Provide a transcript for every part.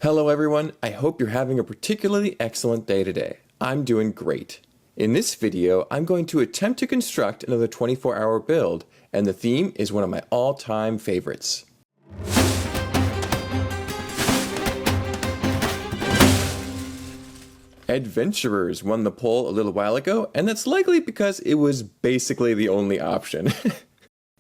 Hello everyone, I hope you're having a particularly excellent day today. I'm doing great. In this video, I'm going to attempt to construct another 24-hour build, and the theme is one of my all-time favorites. Adventurers won the poll a little while ago, and that's likely because it was basically the only option.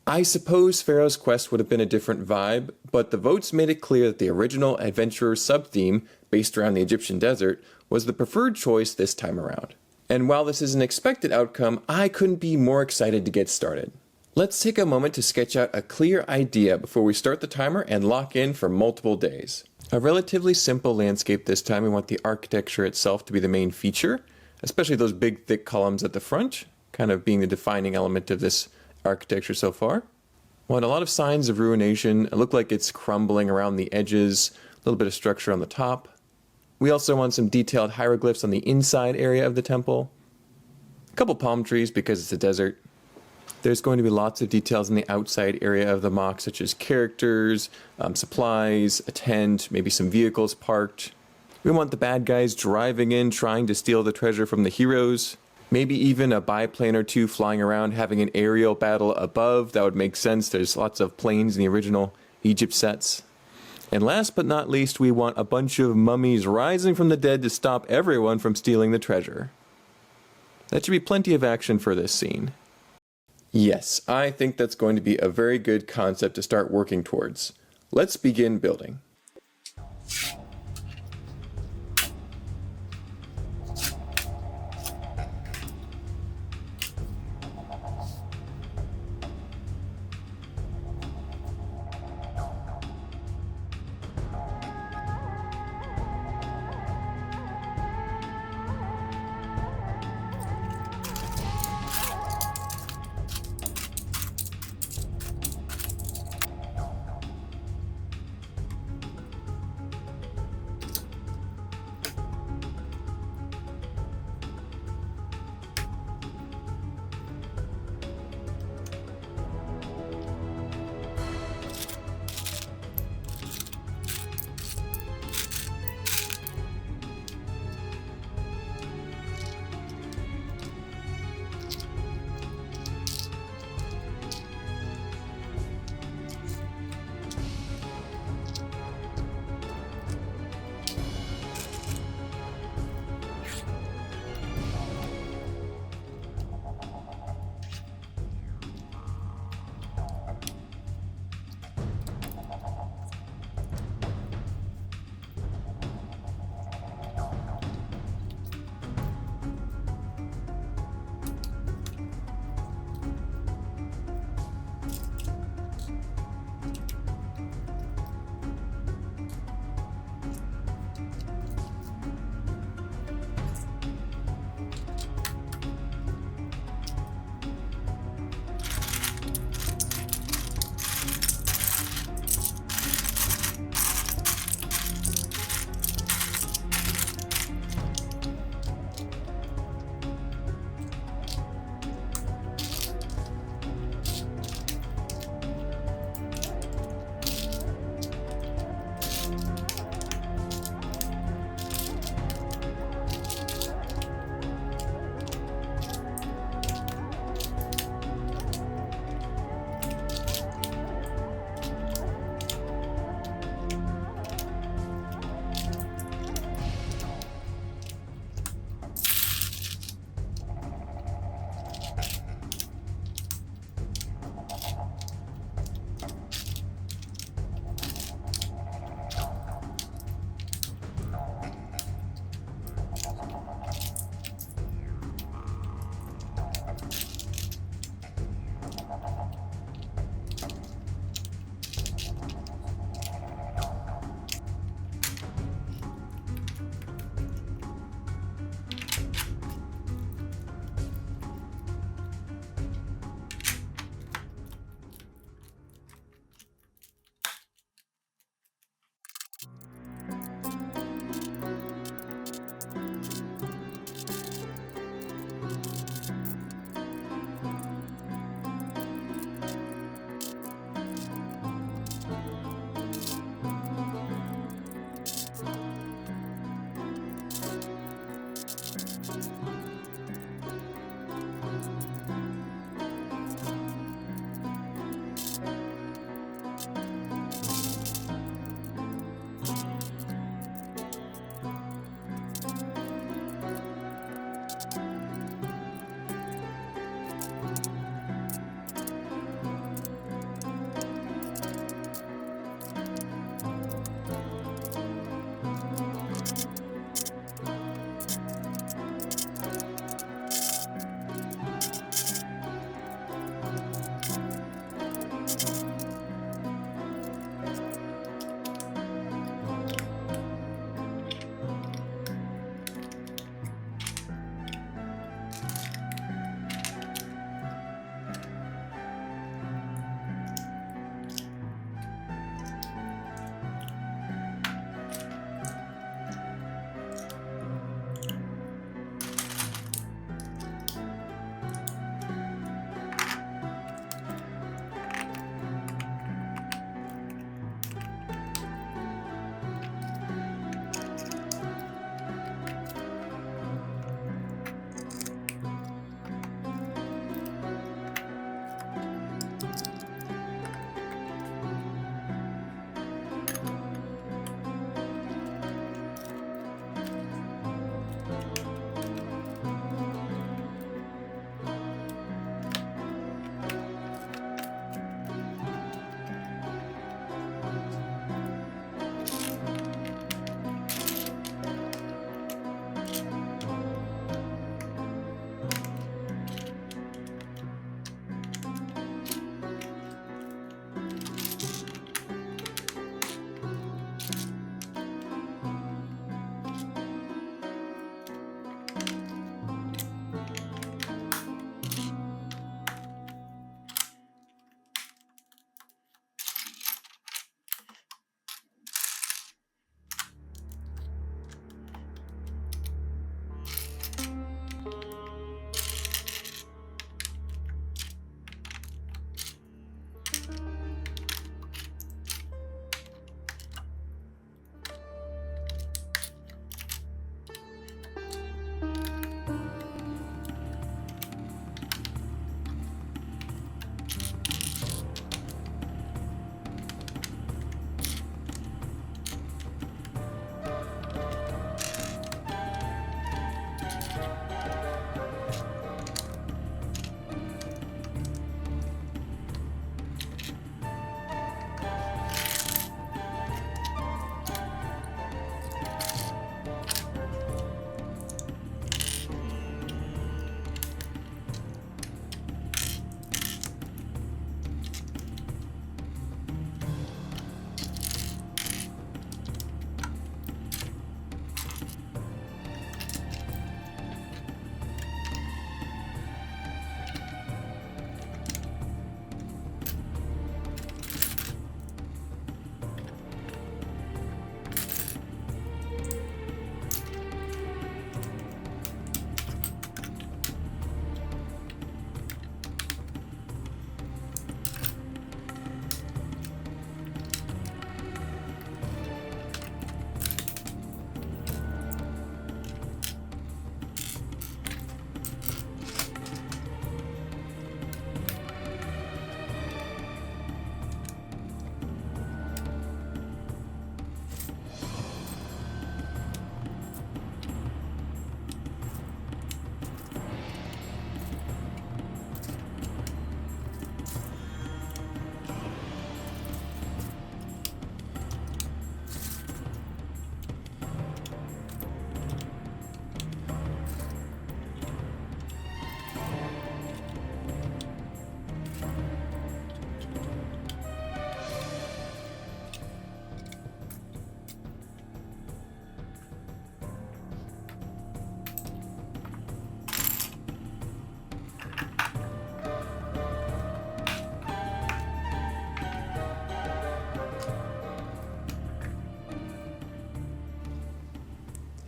I suppose Pharaoh's Quest would have been a different vibe, but the votes made it clear that the original Adventurer sub-theme, based around the Egyptian desert, was the preferred choice this time around. And while this is an expected outcome, I couldn't be more excited to get started. Let's take a moment to sketch out a clear idea before we start the timer and lock in for multiple days. A relatively simple landscape this time. We want the architecture itself to be the main feature, especially those big thick columns at the front, kind of being the defining element of this architecture so far. Want a lot of signs of ruination. It looked like it's crumbling around the edges, a little bit of structure on the top. We also want some detailed hieroglyphs on the inside area of the temple. A couple palm trees because it's a desert. There's going to be lots of details in the outside area of the mock, such as characters, supplies, a tent, maybe some vehicles parked. We want the bad guys driving in, trying to steal the treasure from the heroes. Maybe even a biplane or two flying around having an aerial battle above. That would make sense. There's lots of planes in the original Egypt sets. And last but not least, we want a bunch of mummies rising from the dead to stop everyone from stealing the treasure. That should be plenty of action for this scene. Yes, I think that's going to be a very good concept to start working towards. Let's begin building.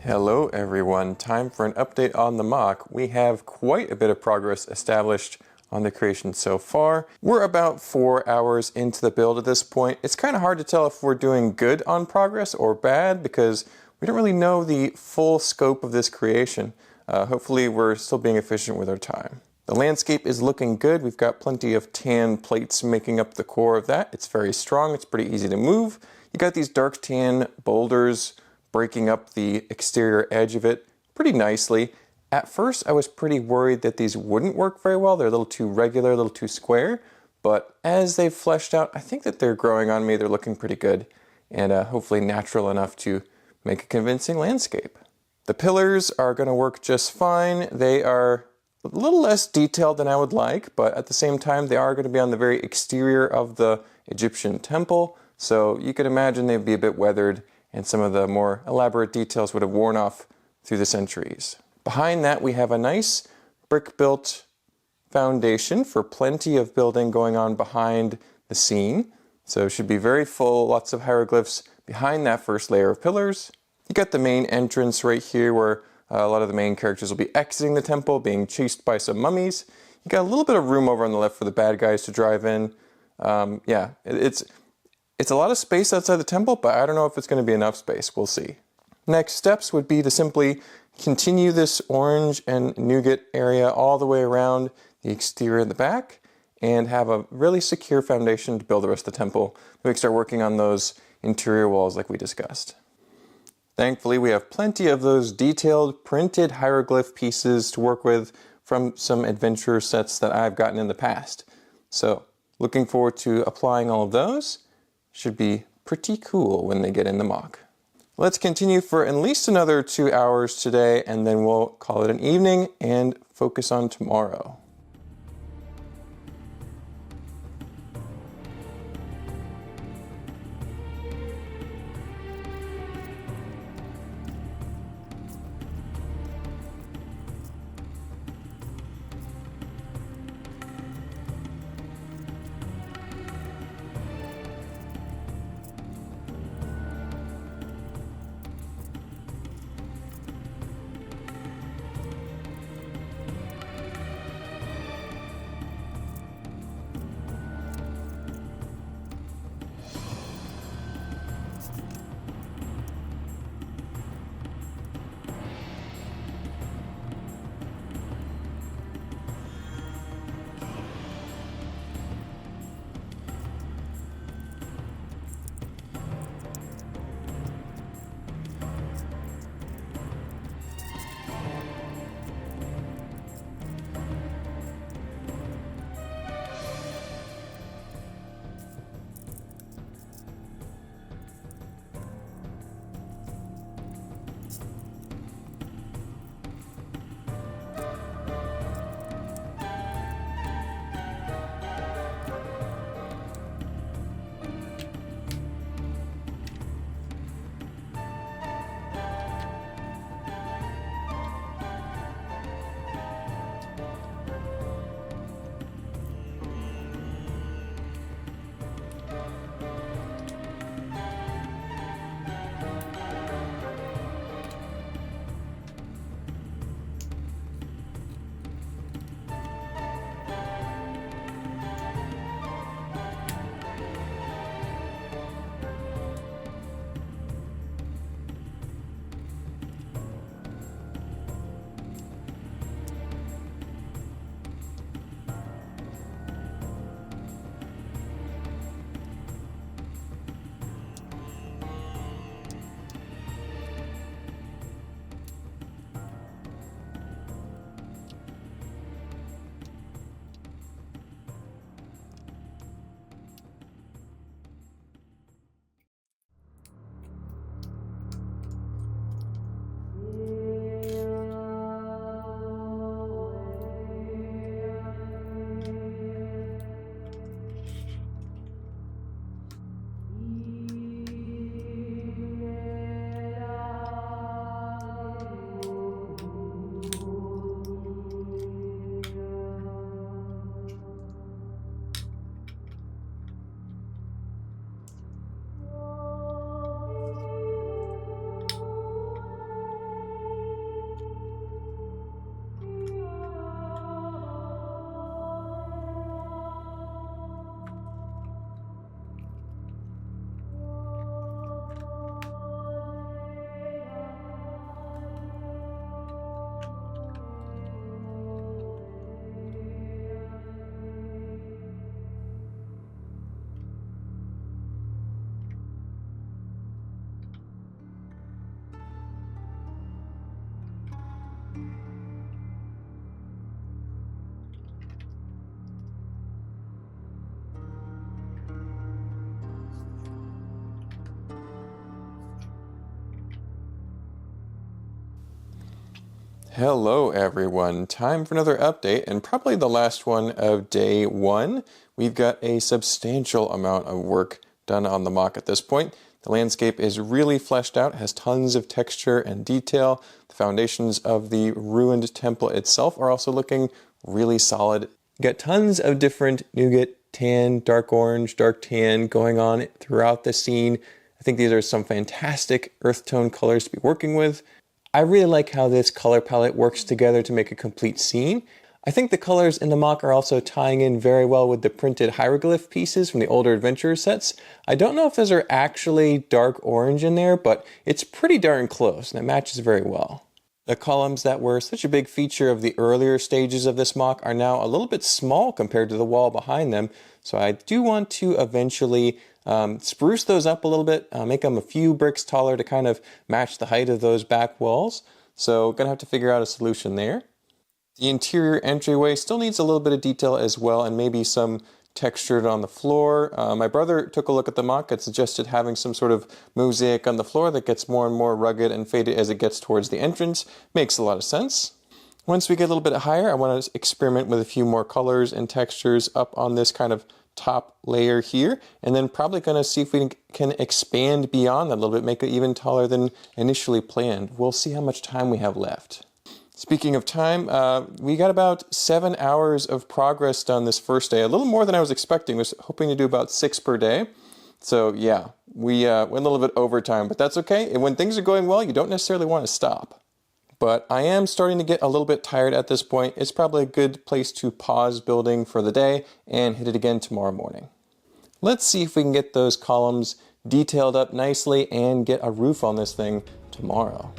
Hello everyone, time for an update on the mock. We have quite a bit of progress established on the creation so far. We're about 4 hours into the build at this point. It's kind of hard to tell if we're doing good on progress or bad because we don't really know the full scope of this creation. Hopefully we're still being efficient with our time. The landscape is looking good. We've got plenty of tan plates making up the core of that. It's very strong, it's pretty easy to move. You got these dark tan boulders breaking up the exterior edge of it pretty nicely. At first, I was pretty worried that these wouldn't work very well. They're a little too regular, a little too square, but as they've fleshed out, I think that they're growing on me. They're looking pretty good and hopefully natural enough to make a convincing landscape. The pillars are going to work just fine. They are a little less detailed than I would like, but at the same time, they are going to be on the very exterior of the Egyptian temple, so you can imagine they'd be a bit weathered and some of the more elaborate details would have worn off through the centuries. Behind that, we have a nice brick-built foundation for plenty of building going on behind the scene. So it should be very full, lots of hieroglyphs behind that first layer of pillars. You got the main entrance right here where a lot of the main characters will be exiting the temple, being chased by some mummies. You got a little bit of room over on the left for the bad guys to drive in. It's a lot of space outside the temple, but I don't know if it's going to be enough space. We'll see. Next steps would be to simply continue this orange and nougat area all the way around the exterior and the back and have a really secure foundation to build the rest of the temple. We can start working on those interior walls like we discussed. Thankfully, we have plenty of those detailed printed hieroglyph pieces to work with from some adventure sets that I've gotten in the past. So, looking forward to applying all of those. Should be pretty cool when they get in the mock. Let's continue for at least another 2 hours today, and then we'll call it an evening and focus on tomorrow. Hello everyone, time for another update and probably the last one of day one. We've got a substantial amount of work done on the mock at this point. The landscape is really fleshed out, has tons of texture and detail. The foundations of the ruined temple itself are also looking really solid. You've got tons of different nougat, tan, dark orange, dark tan going on throughout the scene. I think these are some fantastic earth tone colors to be working with. I really like how this color palette works together to make a complete scene. I think the colors in the mock are also tying in very well with the printed hieroglyph pieces from the older adventurer sets. I don't know if those are actually dark orange in there, but it's pretty darn close and it matches very well. The columns that were such a big feature of the earlier stages of this mock are now a little bit small compared to the wall behind them, so I do want to eventually spruce those up a little bit, make them a few bricks taller to kind of match the height of those back walls. So gonna have to figure out a solution there. The interior entryway still needs a little bit of detail as well, and maybe some textured on the floor. My brother took a look at the mock and suggested having some sort of mosaic on the floor that gets more and more rugged and faded as it gets towards the entrance. Makes a lot of sense. Once we get a little bit higher, I want to experiment with a few more colors and textures up on this kind of top layer here, and then probably going to see if we can expand beyond that a little bit, make it even taller than initially planned. We'll see how much time we have left. Speaking of time, we got about 7 hours of progress done this first day, a little more than I was expecting. I was hoping to do about 6 per day. So yeah, we went a little bit over time, but that's okay. And when things are going well, you don't necessarily want to stop. But I am starting to get a little bit tired at this point. It's probably a good place to pause building for the day and hit it again tomorrow morning. Let's see if we can get those columns detailed up nicely and get a roof on this thing tomorrow.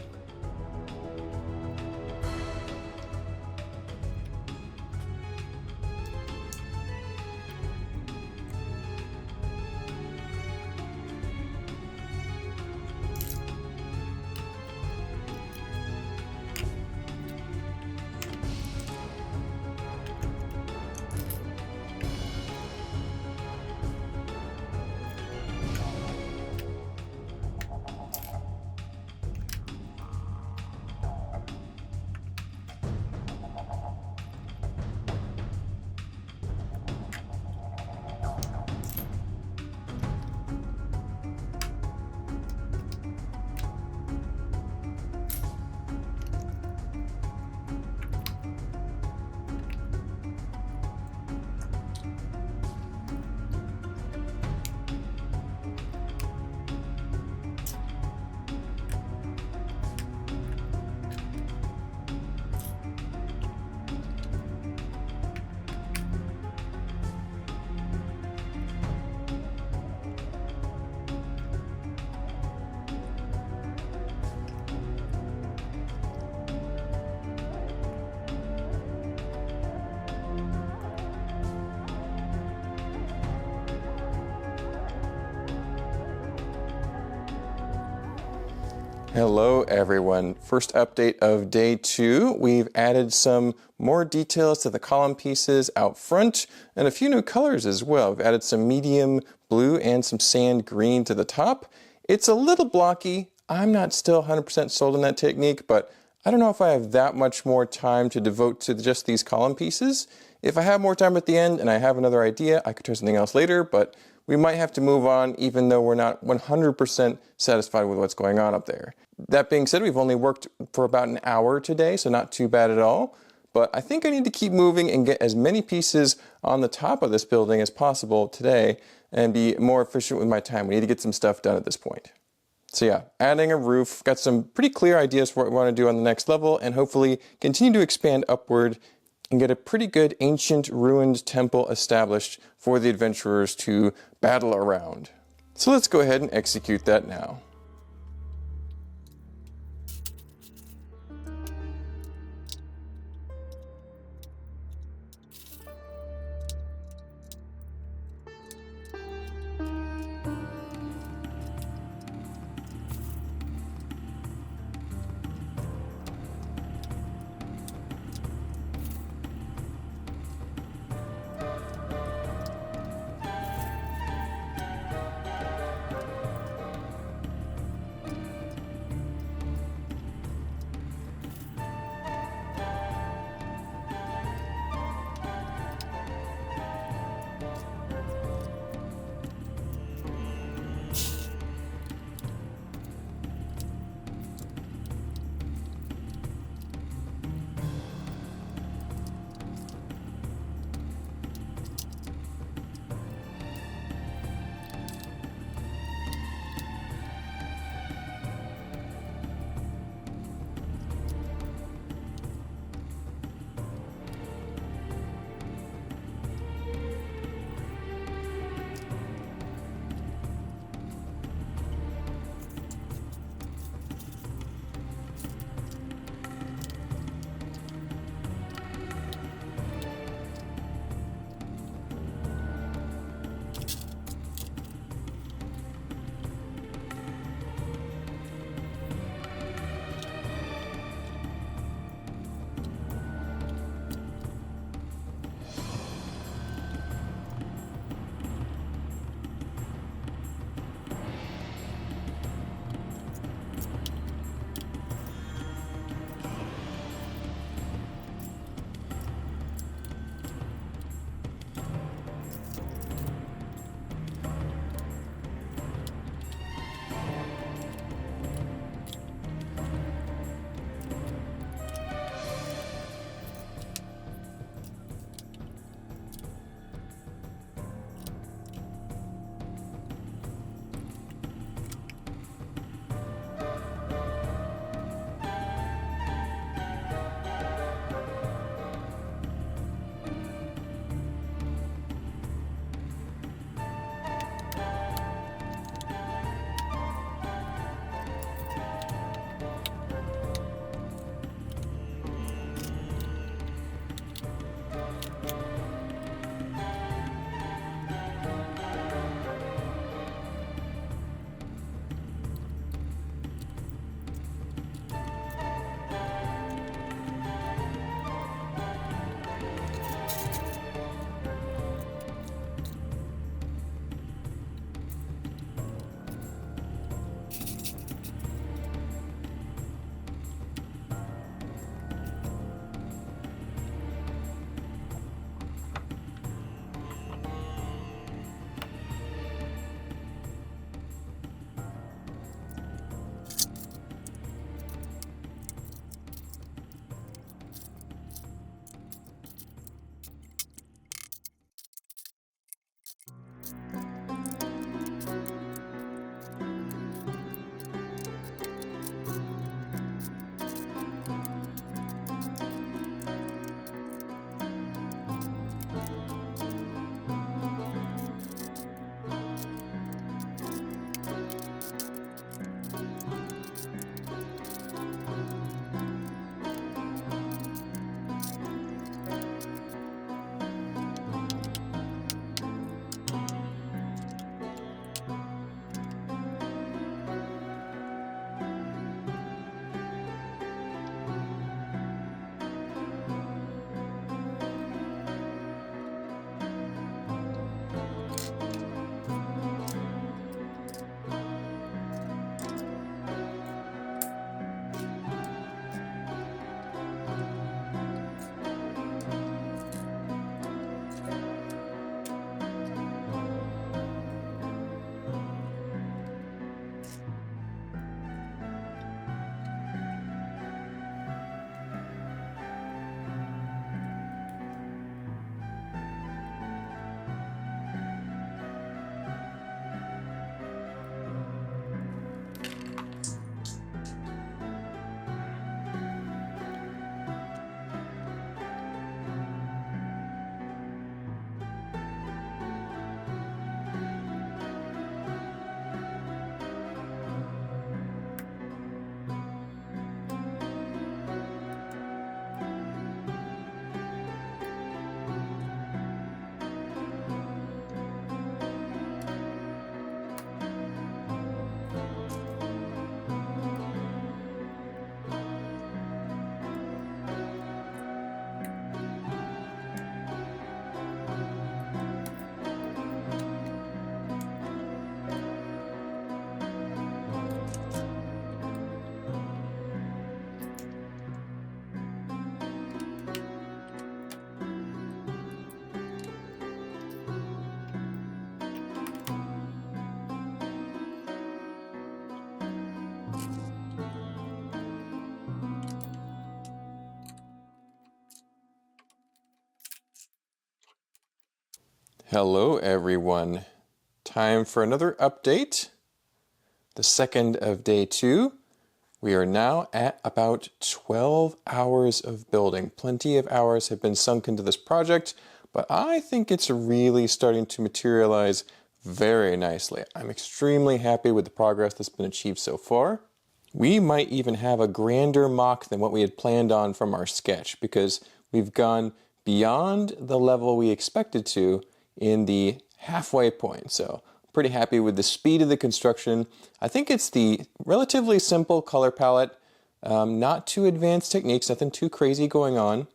Hello everyone. First update of day 2. We've added some more details to the column pieces out front and a few new colors as well. We've added some medium blue and some sand green to the top. It's a little blocky. I'm not still 100% sold on that technique, but I don't know if I have that much more time to devote to just these column pieces. If I have more time at the end and I have another idea, I could try something else later, but we might have to move on even though we're not 100% satisfied with what's going on up there. That being said, we've only worked for about an hour today, so not too bad at all. But I think I need to keep moving and get as many pieces on the top of this building as possible today and be more efficient with my time. We need to get some stuff done at this point. So yeah, adding a roof, got some pretty clear ideas for what we want to do on the next level, and hopefully continue to expand upward and get a pretty good ancient ruined temple established for the adventurers to battle around. So let's go ahead and execute that now. Hello everyone. Time for another update. The second of day 2. We are now at about 12 hours of building. Plenty of hours have been sunk into this project, but I think it's really starting to materialize very nicely. I'm extremely happy with the progress that's been achieved so far. We might even have a grander mock than what we had planned on from our sketch, because we've gone beyond the level we expected to in the halfway point. So I'm pretty happy with the speed of the construction. I think it's the relatively simple color palette, not too advanced techniques, nothing too crazy going on,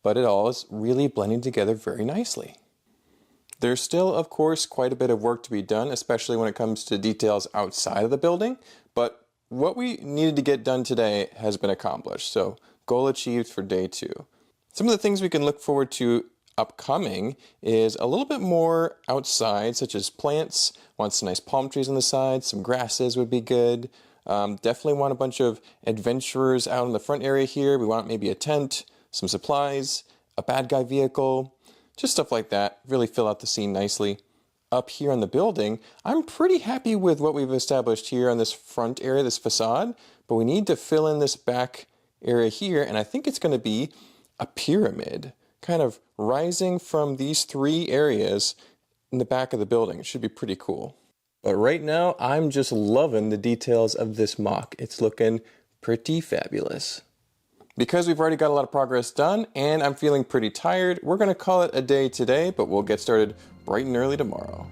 but it all is really blending together very nicely. There's still, of course, quite a bit of work to be done, especially when it comes to details outside of the building, but what we needed to get done today has been accomplished, so goal achieved for day 2. Some of the things we can look forward to upcoming is a little bit more outside, such as plants. Want some nice palm trees on the side, some grasses would be good. Definitely want a bunch of adventurers out in the front area here. We want maybe a tent, some supplies, a bad guy vehicle, just stuff like that. Really fill out the scene nicely. Up here on the building, I'm pretty happy with what we've established here on this front area, this facade, but we need to fill in this back area here, and I think it's going to be a pyramid, kind of rising from these 3 areas in the back of the building. It should be pretty cool. But right now, I'm just loving the details of this mock. It's looking pretty fabulous. Because we've already got a lot of progress done, and I'm feeling pretty tired, we're going to call it a day today, but we'll get started bright and early tomorrow.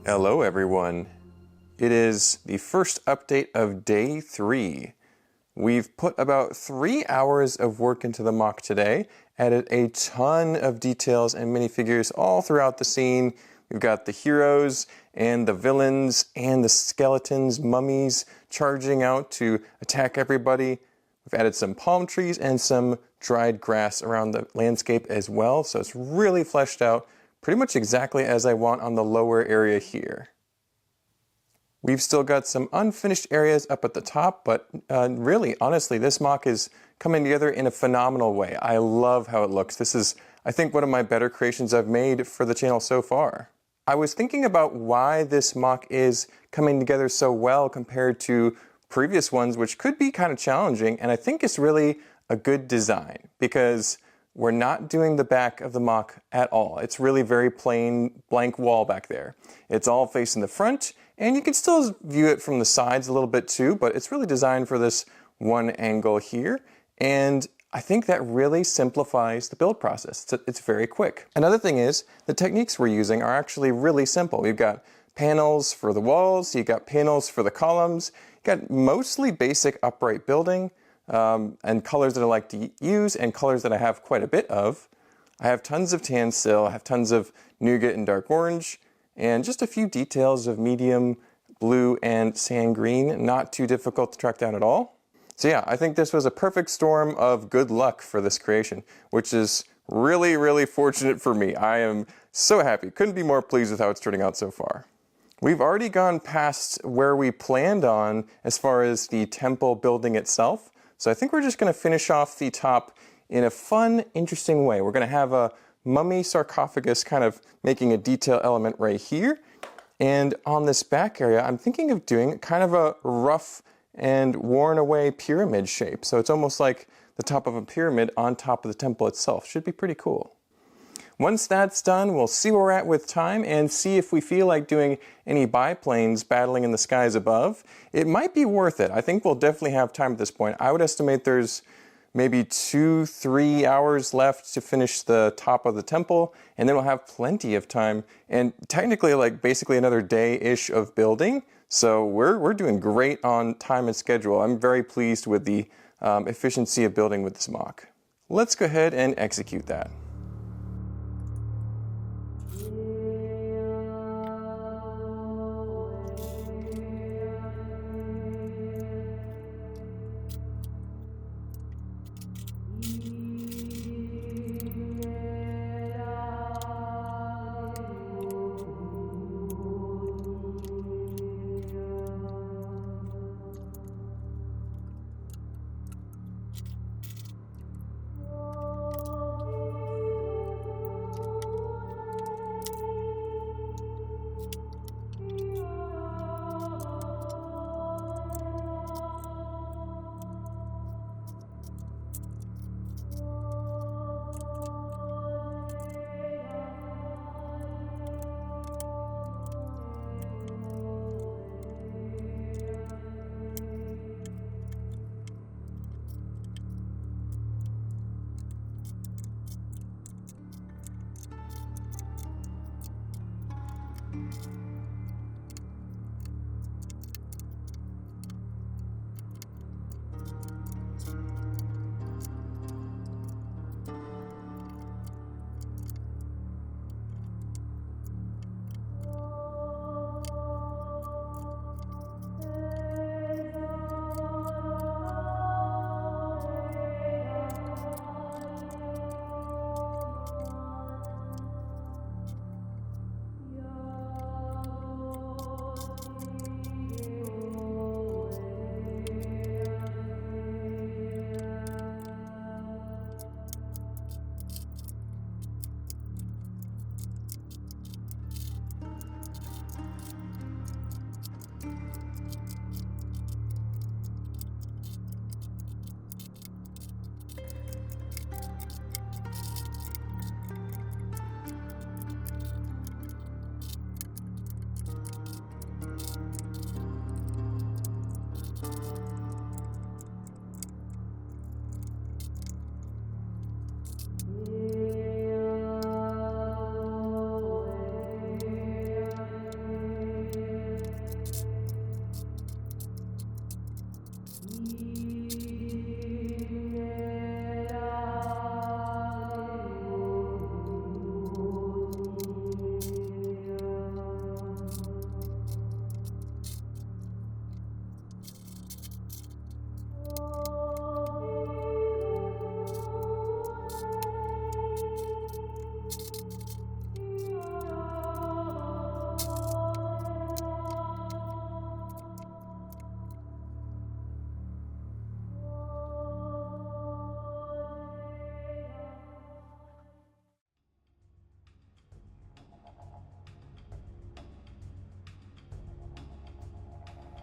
Hello everyone. It is the first update of day 3. We've put about 3 hours of work into the mock today, added a ton of details and minifigures all throughout the scene. We've got the heroes and the villains and the skeletons, mummies, charging out to attack everybody. We've added some palm trees and some dried grass around the landscape as well, so it's really fleshed out, pretty much exactly as I want on the lower area here. We've still got some unfinished areas up at the top, but really, honestly, this mock is coming together in a phenomenal way. I love how it looks. This is, I think, one of my better creations I've made for the channel so far. I was thinking about why this mock is coming together so well compared to previous ones, which could be kind of challenging, and I think it's really a good design because we're not doing the back of the mock at all. It's really very plain, blank wall back there. It's all facing the front, and you can still view it from the sides a little bit too, but it's really designed for this one angle here, and I think that really simplifies the build process. It's very quick. Another thing is, the techniques we're using are actually really simple. We've got panels for the walls, you've got panels for the columns, you've got mostly basic upright building, and colors that I like to use and colors that I have quite a bit of. I have tons of tan still, I have tons of nougat and dark orange, and just a few details of medium blue and sand green, not too difficult to track down at all. So yeah, I think this was a perfect storm of good luck for this creation, which is really, really fortunate for me. I am so happy, couldn't be more pleased with how it's turning out so far. We've already gone past where we planned on as far as the temple building itself. So I think we're just going to finish off the top in a fun, interesting way. We're going to have a mummy sarcophagus kind of making a detail element right here. And on this back area, I'm thinking of doing kind of a rough and worn away pyramid shape. So it's almost like the top of a pyramid on top of the temple itself. Should be pretty cool. Once that's done, we'll see where we're at with time and see if we feel like doing any biplanes battling in the skies above. It might be worth it. I think we'll definitely have time at this point. I would estimate there's maybe 2-3 hours left to finish the top of the temple, and then we'll have plenty of time and technically like basically another day-ish of building. So we're doing great on time and schedule. I'm very pleased with the efficiency of building with this mock. Let's go ahead and execute that.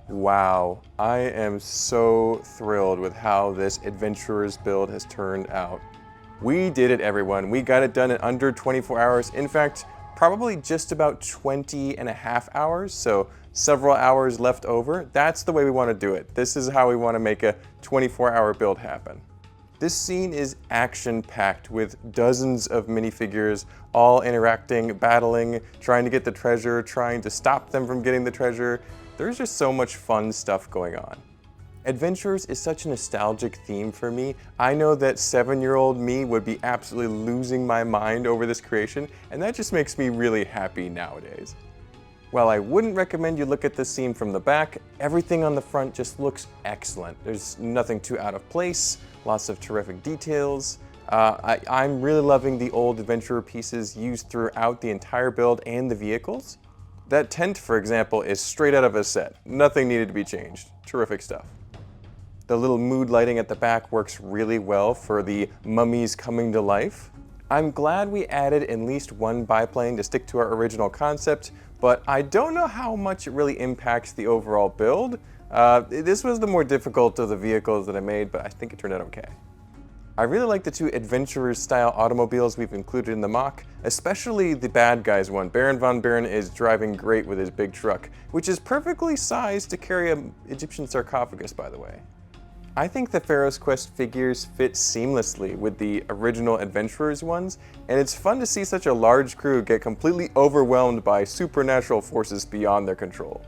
Wow, I am so thrilled with how this adventurer's build has turned out. We did it, everyone. We got it done in under 24 hours. In fact, probably just about 20 and a half hours, so several hours left over. That's the way we want to do it. This is how we want to make a 24-hour build happen. This scene is action-packed with dozens of minifigures all interacting, battling, trying to get the treasure, trying to stop them from getting the treasure. There's just so much fun stuff going on. Adventurers is such a nostalgic theme for me. I know that 7-year-old me would be absolutely losing my mind over this creation, and that just makes me really happy nowadays. While I wouldn't recommend you look at this scene from the back, everything on the front just looks excellent. There's nothing too out of place, lots of terrific details. I'm really loving the old adventurer pieces used throughout the entire build and the vehicles. That tent, for example, is straight out of a set. Nothing needed to be changed. Terrific stuff. The little mood lighting at the back works really well for the mummies coming to life. I'm glad we added at least one biplane to stick to our original concept, but I don't know how much it really impacts the overall build. This was the more difficult of the vehicles that I made, but I think it turned out okay. I really like the two adventurers style automobiles we've included in the mock, especially the bad guys one. Baron von Buren is driving great with his big truck, which is perfectly sized to carry an Egyptian sarcophagus, by the way. I think the Pharaoh's Quest figures fit seamlessly with the original Adventurers ones, and it's fun to see such a large crew get completely overwhelmed by supernatural forces beyond their control.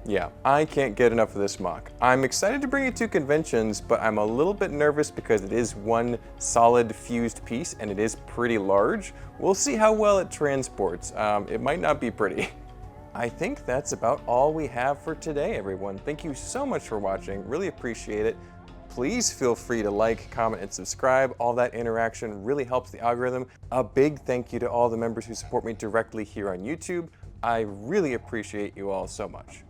Yeah, I can't get enough of this mock. I'm excited to bring it to conventions, but I'm a little bit nervous because it is one solid fused piece and it is pretty large. We'll see how well it transports. It might not be pretty. I think that's about all we have for today, everyone. Thank you so much for watching. Really appreciate it. Please feel free to like, comment, and subscribe. All that interaction really helps the algorithm. A big thank you to all the members who support me directly here on YouTube. I really appreciate you all so much.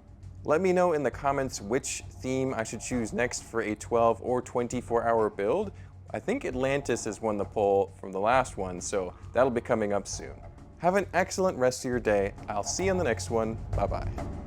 Let me know in the comments which theme I should choose next for a 12 or 24-hour build. I think Atlantis has won the poll from the last one, so that'll be coming up soon. Have an excellent rest of your day. I'll see you on the next one. Bye-bye.